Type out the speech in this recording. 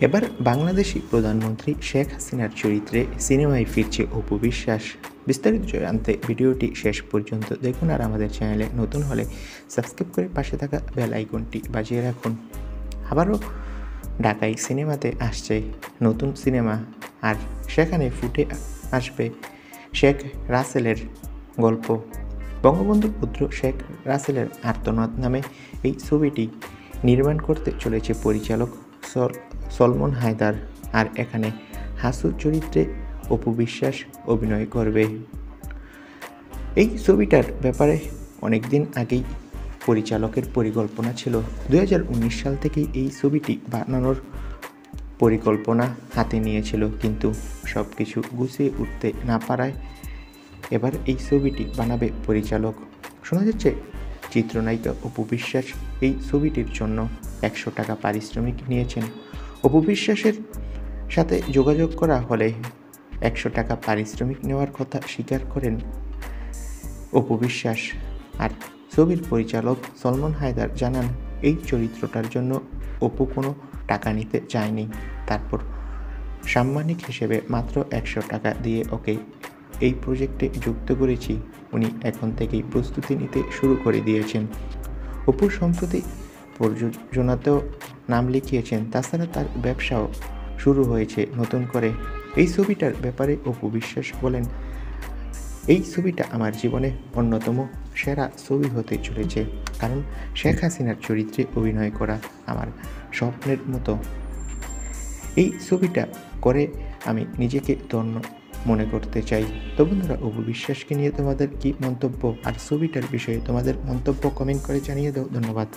এবার বাংলাদেশি প্রধানমন্ত্রী শেখ হাসিনার চরিত্রে সিনেমায় ফিরছে অপু বিশ্বাস। বিস্তারিত জানতে ভিডিওটি শেষ পর্যন্ত দেখুন, আর আমাদের চ্যানেলে নতুন হলে সাবস্ক্রাইব করে পাশে থাকা বেল আইকনটি বাজিয়ে রাখুন। আবারও ঢাকাই সিনেমাতে আসছে নতুন সিনেমা, আর সেখানে ফুটে আসবে শেখ রাসেলের গল্প। বঙ্গবন্ধুর পুত্র শেখ রাসেলের আর্তনাদ নামে এই ছবিটি নির্মাণ করতে চলেছে পরিচালক সলমন হায়দার, আর এখানে হাসু চরিত্রে অপু বিশ্বাস অভিনয় করবে। এই ছবিটার ব্যাপারে অনেকদিন আগেই পরিচালকের পরিকল্পনা ছিল। 2019 সাল থেকেই এই ছবিটি বানানোর পরিকল্পনা হাতে নিয়েছিল, কিন্তু সব কিছু গুছিয়ে উঠতে না পারায় এবার এই ছবিটি বানাবে পরিচালক। শোনা যাচ্ছে চিত্রনায়িকা অপু বিশ্বাস এই ছবিটির জন্য 100 টাকা পারিশ্রমিক নিয়েছেন। অপু বিশ্বাসের সাথে যোগাযোগ করা হলে 100 টাকা পারিশ্রমিক নেওয়ার কথা স্বীকার করেন অপু বিশ্বাস। আর ছবির পরিচালক সলমন হায়দার জানান, এই চরিত্রটার জন্য অপু কোনো টাকা নিতে চায়নি। তারপর সাম্মানিক হিসেবে মাত্র 100 টাকা দিয়ে ওকে এই প্রজেক্টে যুক্ত করেছি। উনি এখন থেকেই প্রস্তুতি নিতে শুরু করে দিয়েছেন। অপুর সম্প্রতি প্রযোজনাতেও নাম লিখিয়েছেন, তাছাড়া তার ব্যবসাও শুরু হয়েছে নতুন করে। এই ছবিটার ব্যাপারে অপু বিশ্বাস বলেন, এই ছবিটা আমার জীবনে অন্যতম সেরা ছবি হতে চলেছে, কারণ শেখ হাসিনার চরিত্রে অভিনয় করা আমার স্বপ্নের মতো। এই ছবিটা করে আমি নিজেকে ধন্য মনে করতে চাই। তো বন্ধুরা, অপু বিশ্বাসকে নিয়ে তোমাদের কি মন্তব্য, আর ছবিটার বিষয়ে তোমাদের মন্তব্য কমেন্ট করে জানিয়ে দাও। ধন্যবাদ।